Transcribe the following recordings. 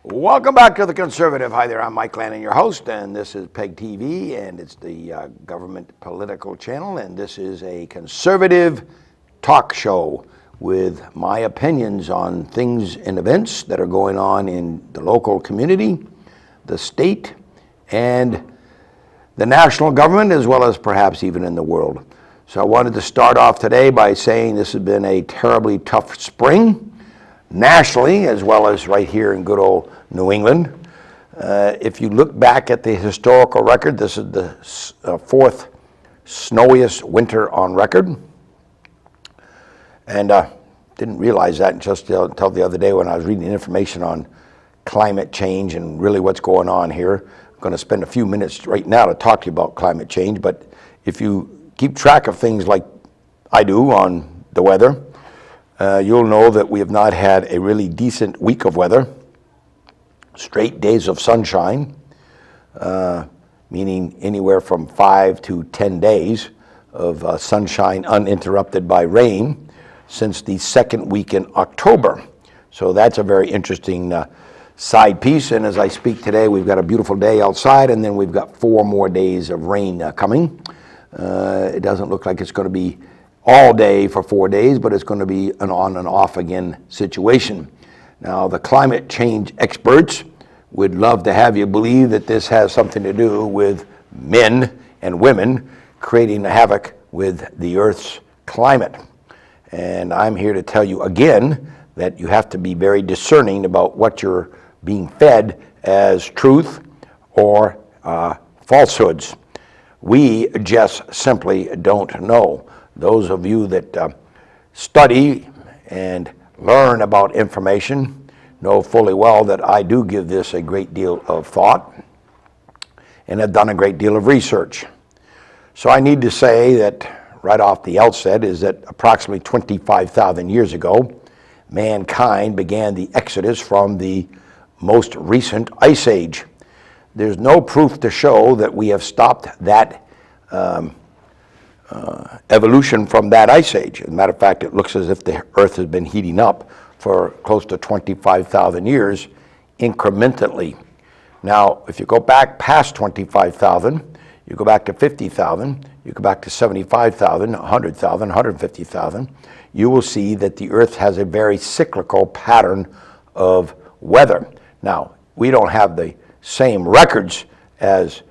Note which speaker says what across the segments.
Speaker 1: Welcome back to The Conservative. Hi there, I'm Mike Lannon, your host, and this is PEGTV, and it's the government political channel, and this is a conservative talk show with my opinions on things and events that are going on in the local community, the state, and the national government, as well as perhaps even in the world. So I wanted to start off today by saying this has been a terribly tough spring, nationally, as well as right here in good old New England. If you look back at the historical record, this is the fourth snowiest winter on record. And didn't realize that just until the other day when I was reading information on climate change and really what's going on here. I'm going to spend a few minutes right now to talk to you about climate change, but if you keep track of things like I do on the weather, you'll know that we have not had a really decent week of weather. Straight days of sunshine, meaning anywhere from 5 to 10 days of sunshine uninterrupted by rain since the second week in October. So that's a very interesting side piece. And as I speak today, we've got a beautiful day outside, and then we've got 4 more days of rain coming. It doesn't look like it's going to be all day for 4 days, but it's going to be an on and off again situation. Now, the climate change experts would love to have you believe that this has something to do with men and women creating havoc with the Earth's climate. And I'm here to tell you again that you have to be very discerning about what you're being fed as truth or falsehoods. We just simply don't know. Those of you that study and learn about information know fully well that I do give this a great deal of thought and have done a great deal of research. So I need to say that right off the outset is that approximately 25,000 years ago, mankind began the exodus from the most recent ice age. There's no proof to show that we have stopped that evolution from that ice age. As a matter of fact, it looks as if the Earth has been heating up for close to 25,000 years incrementally. Now, if you go back past 25,000, you go back to 50,000, you go back to 75,000, 100,000, 150,000, you will see that the Earth has a very cyclical pattern of weather. Now, we don't have the same records as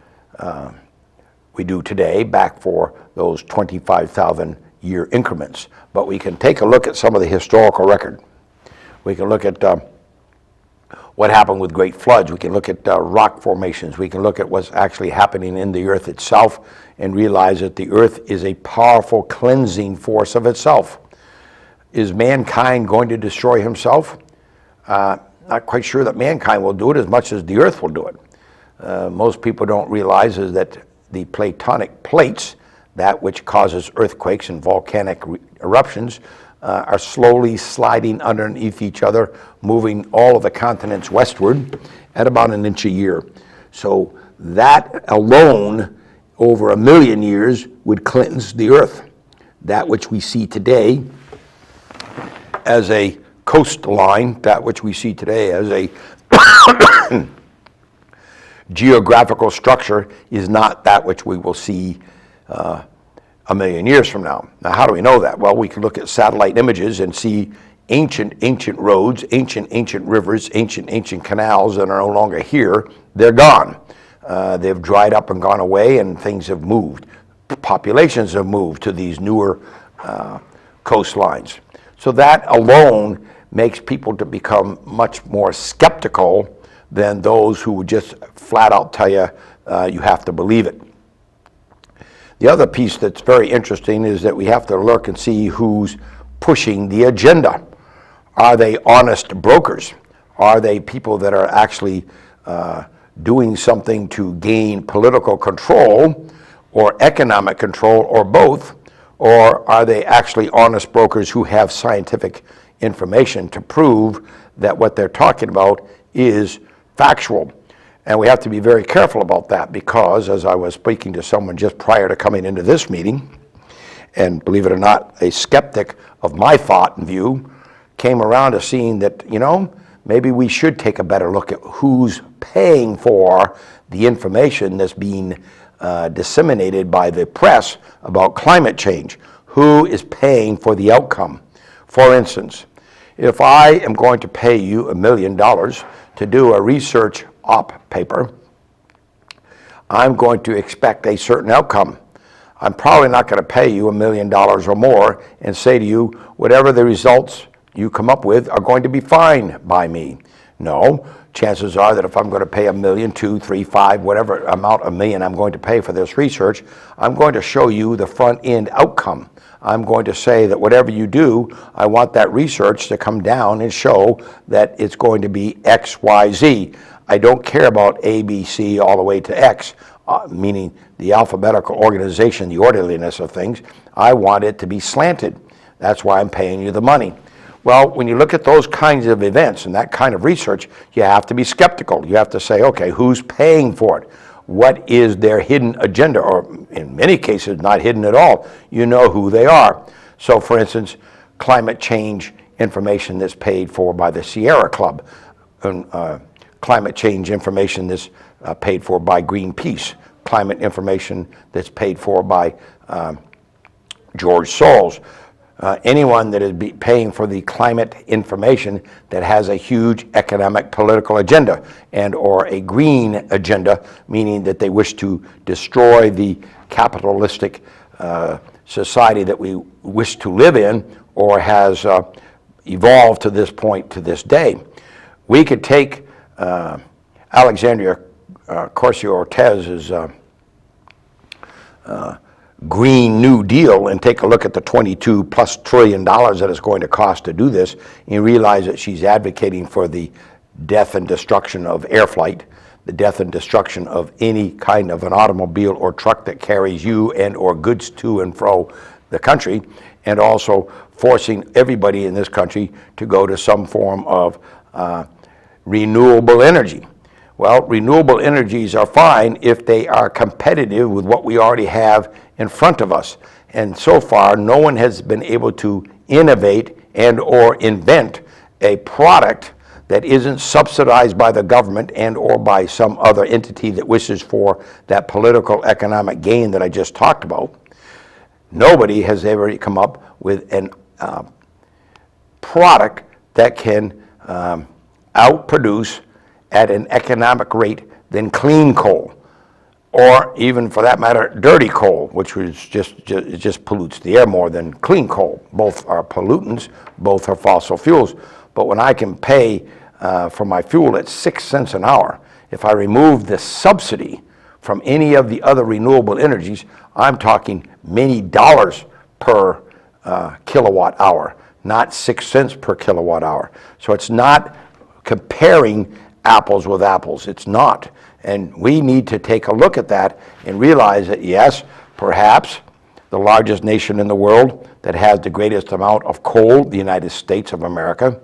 Speaker 1: we do today back for those 25,000 year increments, but we can take a look at some of the historical record. We can look at what happened with great floods. We can look at rock formations. We can look at what's actually happening in the Earth itself and realize that the Earth is a powerful cleansing force of itself. Is mankind going to destroy himself? Not quite sure that mankind will do it as much as the Earth will do it. Most people don't realize is that the platonic plates, that which causes earthquakes and volcanic eruptions, are slowly sliding underneath each other, moving all of the continents westward at about an inch a year. So that alone, over 1 million years, would cleanse the Earth. That which we see today as a coastline, that which we see today as a geographical structure, is not that which we will see 1 million years from now. Now, how do we know that? Well, we can look at satellite images and see ancient roads, ancient rivers, ancient canals that are no longer here. They're gone. They've dried up and gone away, and things have moved. Populations have moved to these newer coastlines. So that alone makes people to become much more skeptical than those who would just flat out tell you you have to believe it. The other piece that's very interesting is that we have to look and see who's pushing the agenda. Are they honest brokers? Are they people that are actually doing something to gain political control or economic control or both? Or are they actually honest brokers who have scientific information to prove that what they're talking about is factual? And we have to be very careful about that because, as I was speaking to someone just prior to coming into this meeting, and believe it or not, a skeptic of my thought and view came around to seeing that, maybe we should take a better look at who's paying for the information that's being disseminated by the press about climate change. Who is paying for the outcome? For instance, if I am going to pay you $1 million to do a research op paper, I'm going to expect a certain outcome. I'm probably not going to pay you $1 million or more and say to you, whatever the results you come up with are going to be fine by me. No, chances are that if I'm going to pay $1 million, $2, $3, $5, whatever amount of million I'm going to pay for this research, I'm going to show you the front end outcome. I'm going to say that whatever you do, I want that research to come down and show that it's going to be X, Y, Z. I don't care about A, B, C, all the way to X, meaning the alphabetical organization, the orderliness of things. I want it to be slanted. That's why I'm paying you the money. Well, when you look at those kinds of events and that kind of research, you have to be skeptical. You have to say, okay, who's paying for it? What is their hidden agenda? Or in many cases, not hidden at all. You know who they are. So for instance, climate change information that's paid for by the Sierra Club, and climate change information that's paid for by Greenpeace, climate information that's paid for by George Soros. Anyone that is paying for the climate information that has a huge economic political agenda and or a green agenda, meaning that they wish to destroy the capitalistic society that we wish to live in or has evolved to this point, to this day. We could take Alexandria Ocasio-Cortez's Green New Deal and take a look at the $22+ trillion that it's going to cost to do this, and realize that she's advocating for the death and destruction of air flight, the death and destruction of any kind of an automobile or truck that carries you and or goods to and fro the country, and also forcing everybody in this country to go to some form of renewable energy. Well, renewable energies are fine if they are competitive with what we already have in front of us. And so far, no one has been able to innovate and or invent a product that isn't subsidized by the government and or by some other entity that wishes for that political economic gain that I just talked about. Nobody has ever come up with an product that can outproduce at an economic rate than clean coal, or even for that matter, dirty coal, which was just pollutes the air more than clean coal. Both are pollutants, both are fossil fuels. But when I can pay for my fuel at 6 cents an hour, if I remove the subsidy from any of the other renewable energies, I'm talking many dollars per kilowatt hour, not 6 cents per kilowatt hour. So it's not comparing apples with apples. It's not. And we need to take a look at that and realize that, yes, perhaps the largest nation in the world that has the greatest amount of coal, the United States of America,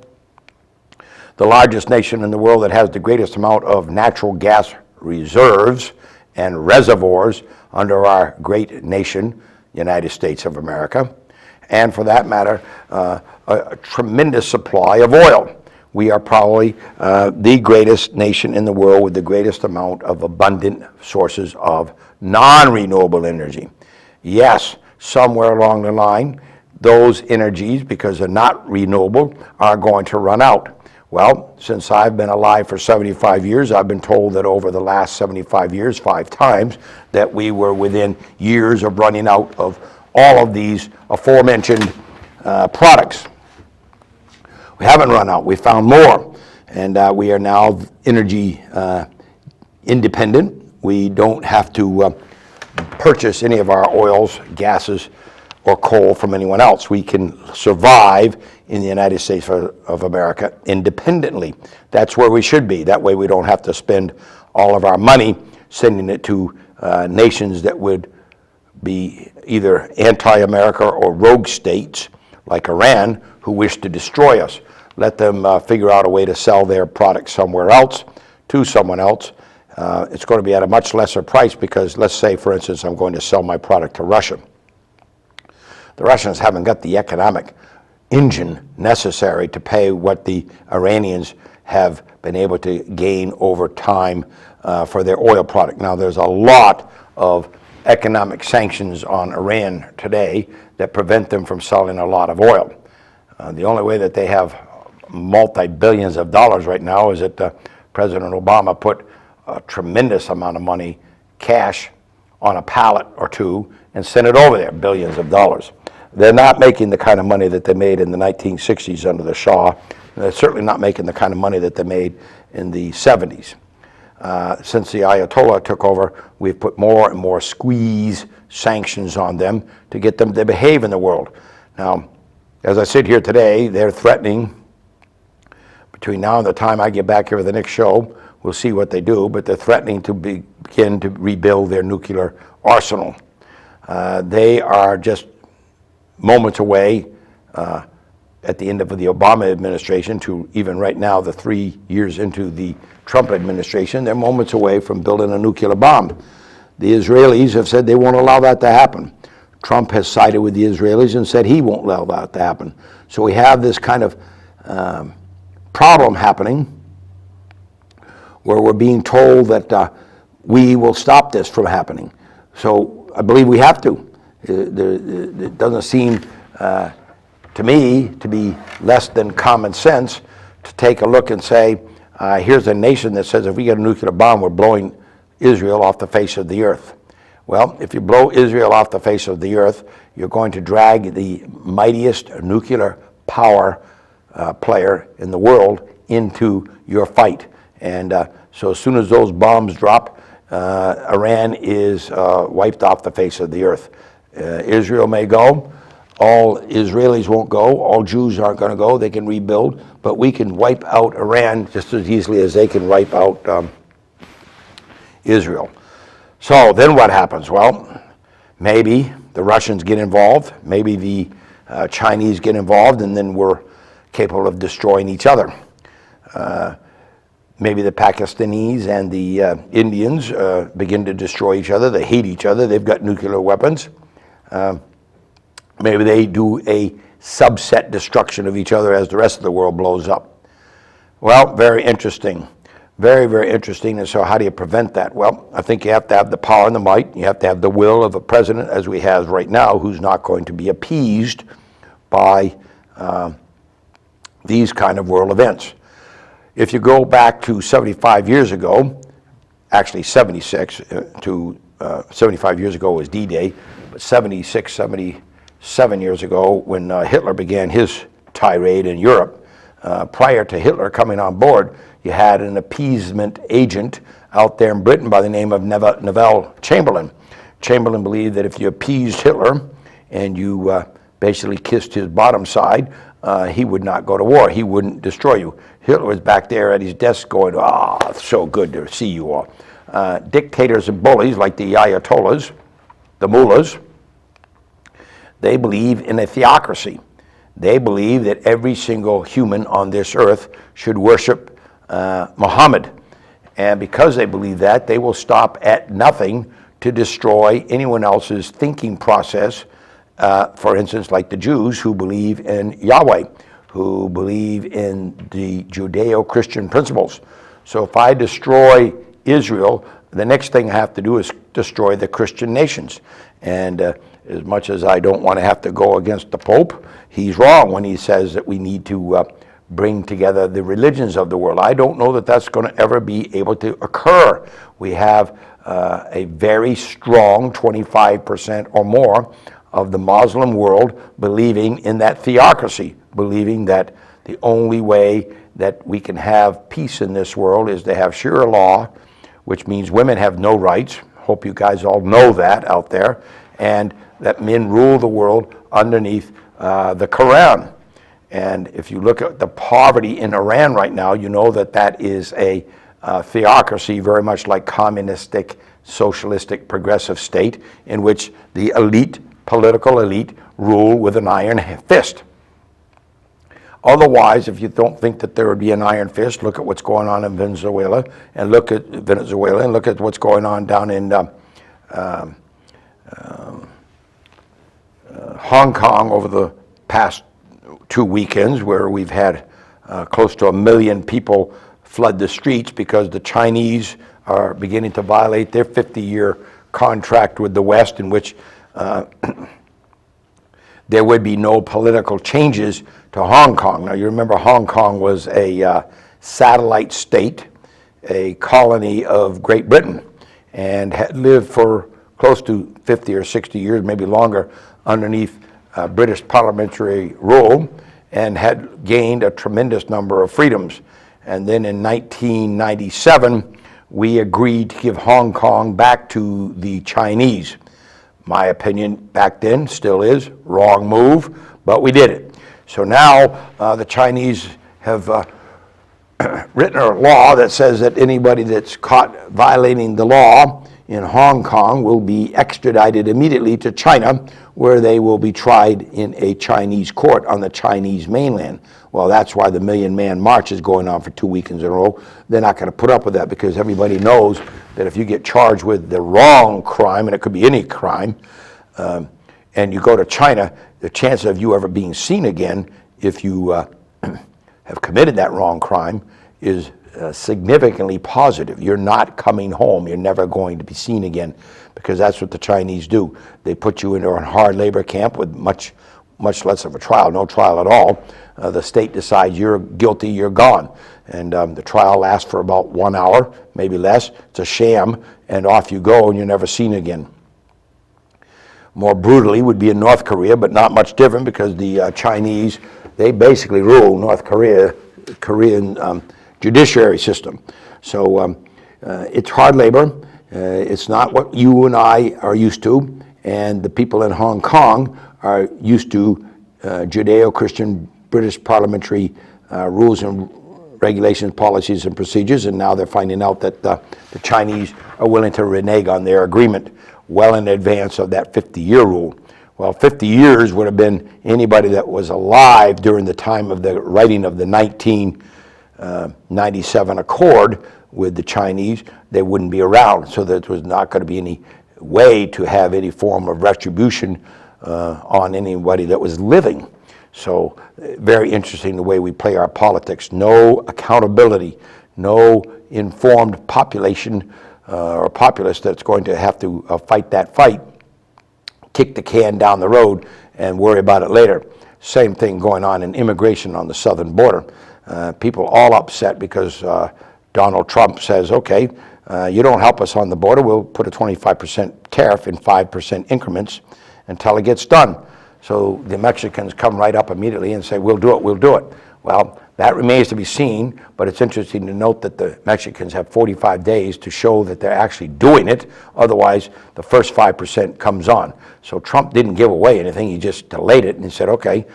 Speaker 1: the largest nation in the world that has the greatest amount of natural gas reserves and reservoirs under our great nation, United States of America, and for that matter, a tremendous supply of oil. We are probably the greatest nation in the world with the greatest amount of abundant sources of non-renewable energy. Yes, somewhere along the line, those energies, because they're not renewable, are going to run out. Well, since I've been alive for 75 years, I've been told that over the last 75 years, 5 times, that we were within years of running out of all of these aforementioned products. We haven't run out. We found more, and we are now energy independent. We don't have to purchase any of our oils, gases, or coal from anyone else. We can survive in the United States of America independently. That's where we should be. That way we don't have to spend all of our money sending it to nations that would be either anti-America or rogue states like Iran who wish to destroy us. Let them figure out a way to sell their product somewhere else to someone else. It's going to be at a much lesser price because, let's say, for instance, I'm going to sell my product to Russia. The Russians haven't got the economic engine necessary to pay what the Iranians have been able to gain over time for their oil product. Now, there's a lot of economic sanctions on Iran today that prevent them from selling a lot of oil. The only way that they have multi-billions of dollars right now is that President Obama put a tremendous amount of money, cash, on a pallet or two and sent it over there, billions of dollars. They're not making the kind of money that they made in the 1960s under the Shah. And they're certainly not making the kind of money that they made in the 70s. Since the Ayatollah took over, we've put more and more squeeze sanctions on them to get them to behave in the world. Now, as I sit here today, they're threatening, between now and the time I get back here for the next show, we'll see what they do, but they're threatening to begin to rebuild their nuclear arsenal. They are just moments away at the end of the Obama administration to even right now, the 3 years into the Trump administration, they're moments away from building a nuclear bomb. The Israelis have said they won't allow that to happen. Trump has sided with the Israelis and said he won't allow that to happen. So we have this kind of problem happening where we're being told that we will stop this from happening. So I believe we have to. It doesn't seem to me to be less than common sense to take a look and say, here's a nation that says if we get a nuclear bomb, we're blowing Israel off the face of the earth. Well, if you blow Israel off the face of the earth, you're going to drag the mightiest nuclear power player in the world into your fight. And so as soon as those bombs drop, Iran is wiped off the face of the earth. Israel may go. All Israelis won't go. All Jews aren't going to go. They can rebuild. But we can wipe out Iran just as easily as they can wipe out Israel. So then what happens? Well, maybe the Russians get involved. Maybe the Chinese get involved, and then we're capable of destroying each other. Maybe the Pakistanis and the Indians begin to destroy each other. They hate each other. They've got nuclear weapons. Maybe they do a subset destruction of each other as the rest of the world blows up. Well, very interesting. Very, very interesting. And so how do you prevent that? Well, I think you have to have the power and the might. You have to have the will of a president, as we have right now, who's not going to be appeased by these kind of world events. If you go back to 75 years ago, actually 76, to 75 years ago was D-Day, but 76, 77 years ago when Hitler began his tirade in Europe, prior to Hitler coming on board, you had an appeasement agent out there in Britain by the name of Neville Chamberlain. Chamberlain believed that if you appeased Hitler and you basically kissed his bottom side, he would not go to war. He wouldn't destroy you. Hitler was back there at his desk going, it's so good to see you all. Dictators and bullies like the Ayatollahs, the mullahs, they believe in a theocracy. They believe that every single human on this earth should worship Muhammad. And because they believe that, they will stop at nothing to destroy anyone else's thinking process. For instance, like the Jews who believe in Yahweh, who believe in the Judeo-Christian principles. So if I destroy Israel, the next thing I have to do is destroy the Christian nations. And as much as I don't want to have to go against the Pope, he's wrong when he says that we need to bring together the religions of the world. I don't know that that's going to ever be able to occur. We have a very strong 25% or more of the Muslim world believing in that theocracy, believing that the only way that we can have peace in this world is to have Sharia law, which means women have no rights. Hope you guys all know that out there. And that men rule the world underneath the Quran. And if you look at the poverty in Iran right now, you know that that is a theocracy very much like communistic, socialistic, progressive state in which the elite, political elite, rule with an iron fist. Otherwise, if you don't think that there would be an iron fist, look at what's going on in Venezuela, and look at what's going on down in Hong Kong over the past 2 weekends, where we've had close to 1 million people flood the streets because the Chinese are beginning to violate their 50-year contract with the West, in which there would be no political changes to Hong Kong. Now, you remember Hong Kong was a satellite state, a colony of Great Britain, and had lived for close to 50 or 60 years, maybe longer, underneath British parliamentary rule, and had gained a tremendous number of freedoms. And then in 1997, we agreed to give Hong Kong back to the Chinese. My opinion back then still is wrong move, but we did it. So now the Chinese have written a law that says that anybody that's caught violating the law in Hong Kong will be extradited immediately to China, where they will be tried in a Chinese court on the Chinese mainland. Well, that's why the Million Man March is going on for 2 weekends in a row. They're not going to put up with that, because everybody knows that if you get charged with the wrong crime, and it could be any crime, and you go to China, the chances of you ever being seen again, if you have committed that wrong crime, is significantly positive. You're not coming home. You're never going to be seen again, because that's what the Chinese do. They put you into a hard labor camp with much less of a trial, no trial at all. The state decides you're guilty, you're gone. And the trial lasts for about 1 hour, maybe less. It's a sham, and off you go, and you're never seen again. More brutally would be in North Korea, but not much different, because the Chinese, they basically rule North Korea, Korean judiciary system. So it's hard labor. It's not what you and I are used to, and the people in Hong Kong are used to Judeo-Christian British parliamentary rules and regulations, policies, and procedures, and now they're finding out that the Chinese are willing to renege on their agreement well in advance of that 50-year rule. Well, 50 years would have been anybody that was alive during the time of the writing of the 1997 Accord with the Chinese. They wouldn't be around, so there was not going to be any way to have any form of retribution on anybody that was living. So very interesting the way we play our politics. No accountability, no informed population or populace that's going to have to fight that fight, kick the can down the road and worry about it later. Same thing going on in immigration on the southern border. People all upset because Donald Trump says, okay, you don't help us on the border, we'll put a 25% tariff in 5% increments until it gets done. So the Mexicans come right up immediately and say, we'll do it, we'll do it. Well, that remains to be seen, but it's interesting to note that the Mexicans have 45 days to show that they're actually doing it. Otherwise, the first 5% comes on. So Trump didn't give away anything, he just delayed it and he said, okay,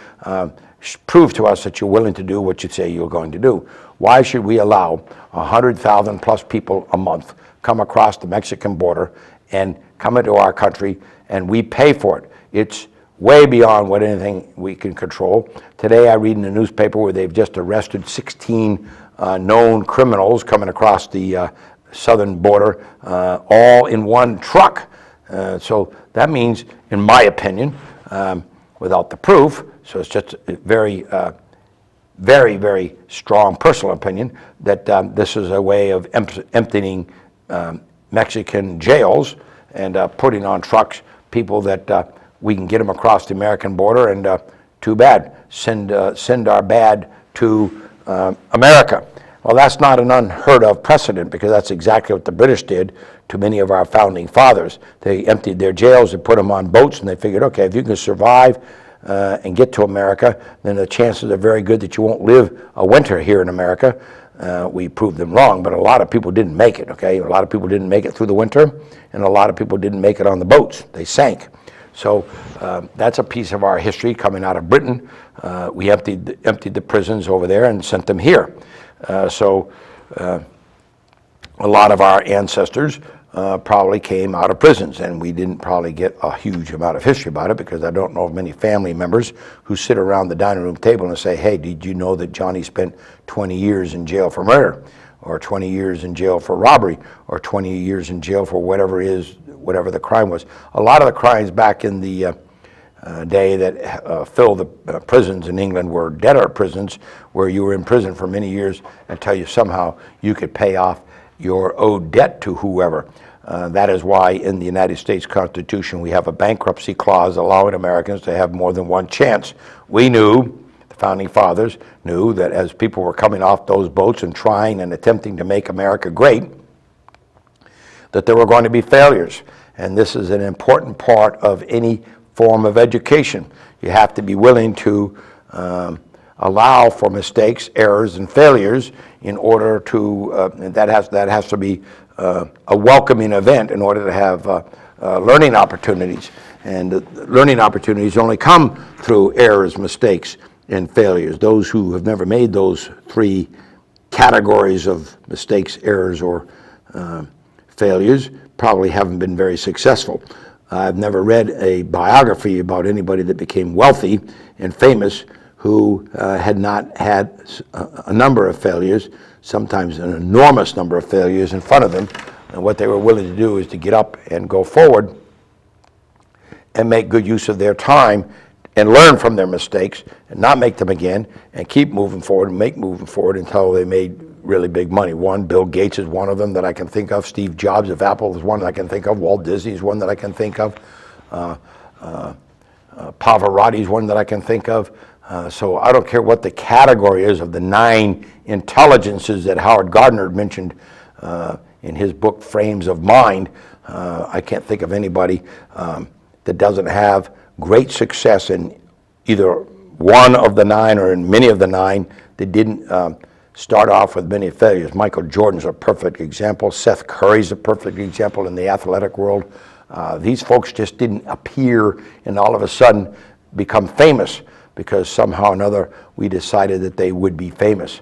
Speaker 1: prove to us that you're willing to do what you say you're going to do. Why should we allow 100,000 plus people a month come across the Mexican border and come into our country and we pay for it? It's way beyond what anything we can control. Today I read in the newspaper where they've just arrested 16 known criminals coming across the southern border, all in one truck. So that means, in my opinion, without the proof, so it's just a very, very strong personal opinion, that this is a way of emptying Mexican jails and putting on trucks people that we can get them across the American border, and too bad, send our bad to America. Well, that's not an unheard of precedent, because that's exactly what the British did to many of our founding fathers. They emptied their jails and put them on boats, and they figured, okay, if you can survive and get to America, then the chances are very good that you won't live a winter here in America. We proved them wrong, but a lot of people didn't make it, okay? A lot of people didn't make it through the winter, and a lot of people didn't make it on the boats. They sank. So that's a piece of our history coming out of Britain. We emptied the prisons over there and sent them here. So a lot of our ancestors probably came out of prisons, and we didn't probably get a huge amount of history about it, because I don't know of many family members who sit around the dining room table and say, hey, did you know that Johnny spent 20 years in jail for murder, or 20 years in jail for robbery, or 20 years in jail for whatever the crime was. A lot of the crimes back in the day that filled the prisons in England were debtor prisons, where you were in prison for many years until you somehow you could pay off your owed debt to whoever. That is why in the United States Constitution we have a bankruptcy clause allowing Americans to have more than one chance. We knew, the Founding Fathers knew, that as people were coming off those boats and trying and attempting to make America great, that there were going to be failures. And this is an important part of any form of education. You have to be willing to allow for mistakes, errors, and failures in order to, that has to be a welcoming event in order to have learning opportunities. And learning opportunities only come through errors, mistakes, and failures. Those who have never made those three categories of mistakes, errors, or failures probably haven't been very successful. I've never read a biography about anybody that became wealthy and famous who had not had a number of failures, sometimes an enormous number of failures in front of them. And what they were willing to do is to get up and go forward and make good use of their time and learn from their mistakes and not make them again and keep moving forward and make moving forward until they made really big money. Bill Gates is one of them that I can think of. Steve Jobs of Apple is one that I can think of. Walt Disney is one that I can think of. Pavarotti is one that I can think of. So I don't care what the category is of the 9 intelligences that Howard Gardner mentioned in his book Frames of Mind. I can't think of anybody that doesn't have great success in either one of the 9 or in many of the 9 that didn't start off with many failures. Michael Jordan's a perfect example. Seth Curry's a perfect example in the athletic world. These folks just didn't appear and all of a sudden become famous because somehow or another we decided that they would be famous.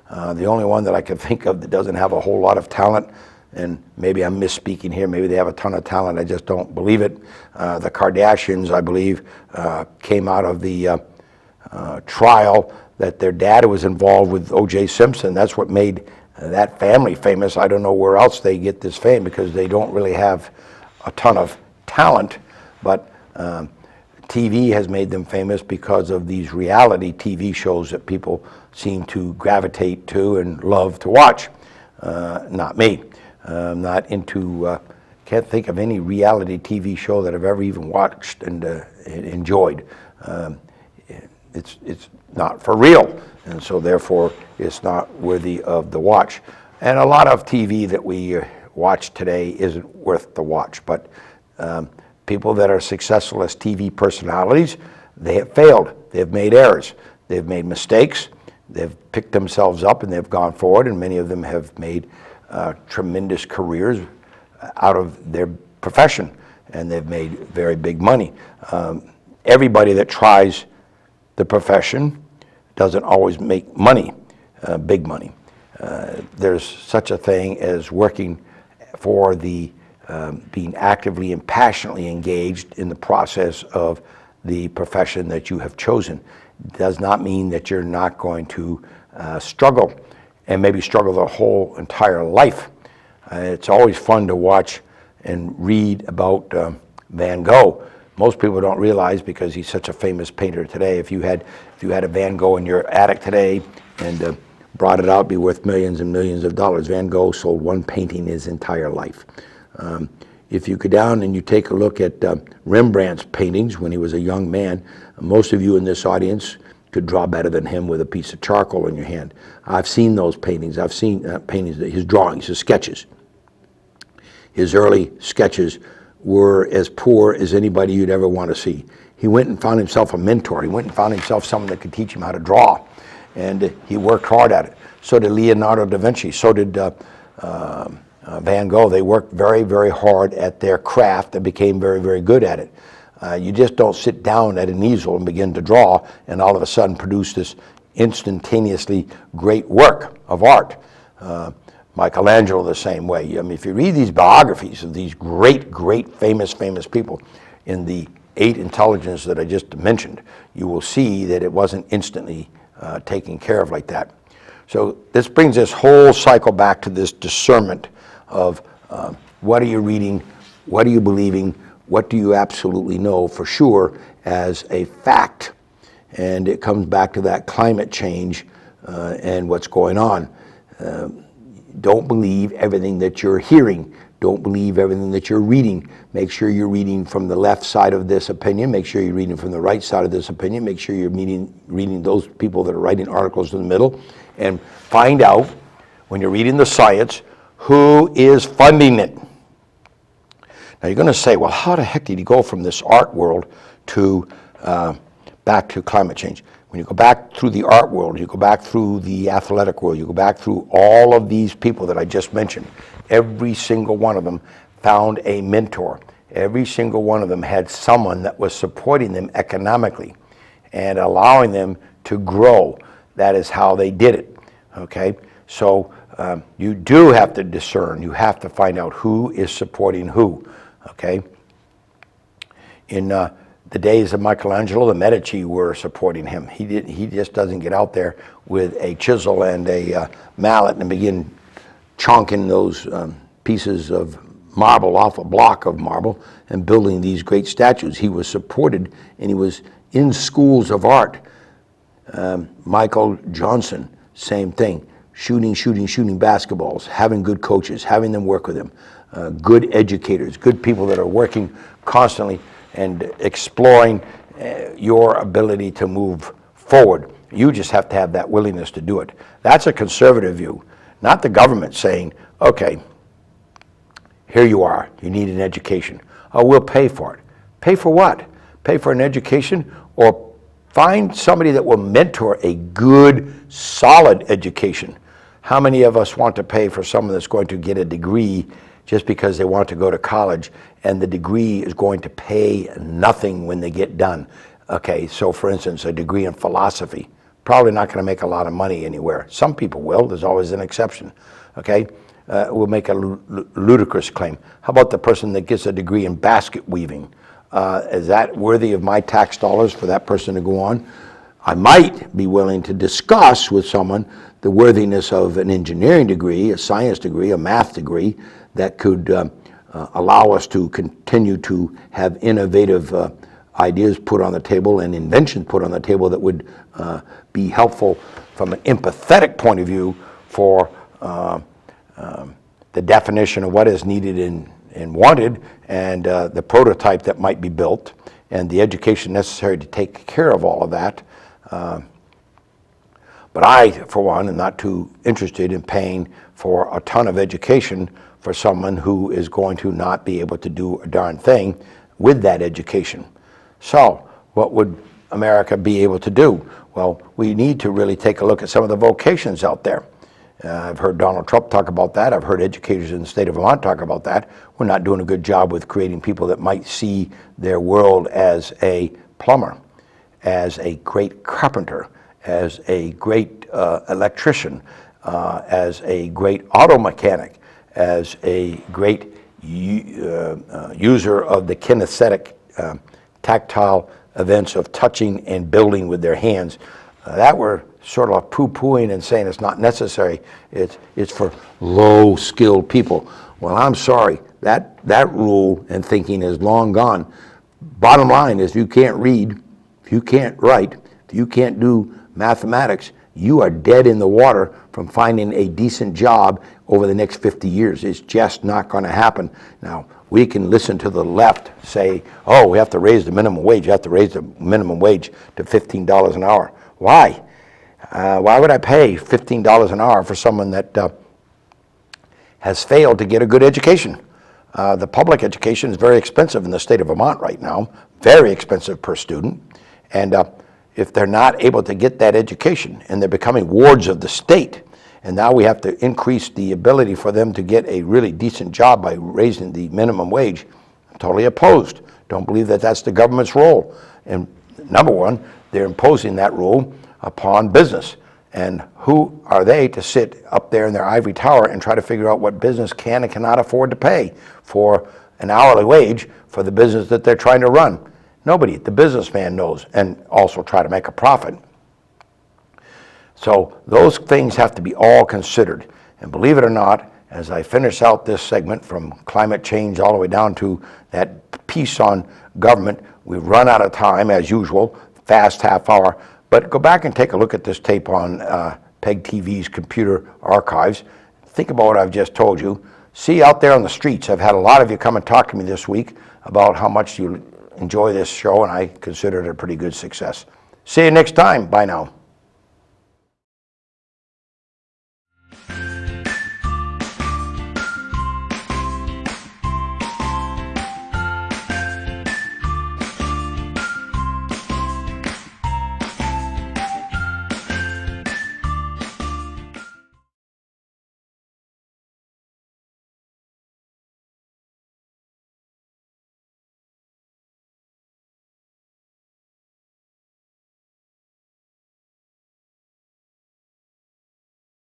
Speaker 1: The only one that I can think of that doesn't have a whole lot of talent, and maybe I'm misspeaking here, maybe they have a ton of talent, I just don't believe it. The Kardashians, I believe, came out of the trial that their dad was involved with O.J. Simpson. That's what made that family famous. I don't know where else they get this fame because they don't really have a ton of talent, but TV has made them famous because of these reality TV shows that people seem to gravitate to and love to watch. Not me. I'm not into, can't think of any reality TV show that I've ever even watched and enjoyed. It's not for real, and so therefore it's not worthy of the watch. And a lot of TV that we watch today isn't worth the watch, but people that are successful as TV personalities, they have failed, they've made errors, they've made mistakes, they've picked themselves up and they've gone forward, and many of them have made tremendous careers out of their profession, and they've made very big money. Everybody that tries the profession doesn't always make money, big money. There's such a thing as working for the being actively and passionately engaged in the process of the profession that you have chosen. It does not mean that you're not going to struggle, and maybe struggle the whole entire life. It's always fun to watch and read about Van Gogh. Most people don't realize, because he's such a famous painter today, if you had a Van Gogh in your attic today and brought it out, it'd be worth millions and millions of dollars. Van Gogh sold one painting his entire life. If you go down and you take a look at Rembrandt's paintings when he was a young man, most of you in this audience could draw better than him with a piece of charcoal in your hand. I've seen those paintings. I've seen paintings, his drawings, his sketches. His early sketches were as poor as anybody you'd ever want to see. He went and found himself a mentor. He went and found himself someone that could teach him how to draw, and he worked hard at it. So did Leonardo da Vinci. So did Van Gogh. They worked very, very hard at their craft and became very, very good at it. You just don't sit down at an easel and begin to draw and all of a sudden produce this instantaneously great work of art. Michelangelo the same way. I mean, if you read these biographies of these great, famous people in the 8 intelligences that I just mentioned, you will see that it wasn't instantly taken care of like that. So this brings this whole cycle back to this discernment of what are you reading, what are you believing, what do you absolutely know for sure, as a fact. And it comes back to that climate change and what's going on. Don't believe everything that you're hearing. Don't believe everything that you're reading. Make sure you're reading from the left side of this opinion. Make sure you're reading from the right side of this opinion. Make sure you're reading those people that are writing articles in the middle. And find out, when you're reading the science, who is funding it. Now you're going to say, well, how the heck did he go from this art world to back to climate change? When you go back through the art world, you go back through the athletic world, you go back through all of these people that I just mentioned, every single one of them found a mentor. Every single one of them had someone that was supporting them economically and allowing them to grow. That is how they did it, okay? So you do have to discern. You have to find out who is supporting who, okay? In the days of Michelangelo, the Medici were supporting him. He just doesn't get out there with a chisel and a mallet and begin chonking those pieces of marble off a block of marble and building these great statues. He was supported, and he was in schools of art. Michael Johnson, same thing. Shooting basketballs, having good coaches, having them work with him, good educators, good people that are working constantly and exploring your ability to move forward. You just have to have that willingness to do it. That's a conservative view, not the government saying, okay, here you are, you need an education. Oh, we'll pay for it. Pay for what? Pay for an education, or find somebody that will mentor a good, solid education. How many of us want to pay for someone that's going to get a degree just because they want to go to college, and the degree is going to pay nothing when they get done? Okay, so for instance, a degree in philosophy, probably not going to make a lot of money anywhere. Some people will, there's always an exception, okay? We'll make a ludicrous claim. How about the person that gets a degree in basket weaving? Is that worthy of my tax dollars for that person to go on? I might be willing to discuss with someone the worthiness of an engineering degree, a science degree, a math degree that could allow us to continue to have innovative ideas put on the table and inventions put on the table that would be helpful from an empathetic point of view for the definition of what is needed and wanted, and the prototype that might be built, and the education necessary to take care of all of that. But I, for one, am not too interested in paying for a ton of education for someone who is going to not be able to do a darn thing with that education. So what would America be able to do? Well, we need to really take a look at some of the vocations out there. I've heard Donald Trump talk about that. I've heard educators in the state of Vermont talk about that. We're not doing a good job with creating people that might see their world as a plumber, as a great carpenter, as a great electrician, as a great auto mechanic, as a great user of the kinesthetic, tactile events of touching and building with their hands. That we're sort of poo-pooing and saying it's not necessary. It's for low-skilled people. Well, I'm sorry. That rule and thinking is long gone. Bottom line is, if you can't read, if you can't write, if you can't do mathematics, you are dead in the water from finding a decent job over the next 50 years. It's just not going to happen. Now, we can listen to the left say, oh, we have to raise the minimum wage. You have to raise the minimum wage to $15 an hour. Why? Why would I pay $15 an hour for someone that has failed to get a good education? The public education is very expensive in the state of Vermont right now, very expensive per student. And if they're not able to get that education and they're becoming wards of the state, and now we have to increase the ability for them to get a really decent job by raising the minimum wage, I'm totally opposed. Don't believe that that's the government's role. And number one, they're imposing that rule upon business. And who are they to sit up there in their ivory tower and try to figure out what business can and cannot afford to pay for an hourly wage for the business that they're trying to run? Nobody. The businessman knows, and also try to make a profit. So those things have to be all considered. And believe it or not, as I finish out this segment from climate change all the way down to that piece on government. We've run out of time, as usual, fast half hour. But go back and take a look at this tape on PEGTV's computer archives. Think about what I've just told you. See you out there on the streets. I've had a lot of you come and talk to me this week about how much you enjoy this show, and I consider it a pretty good success. See you next time. Bye now.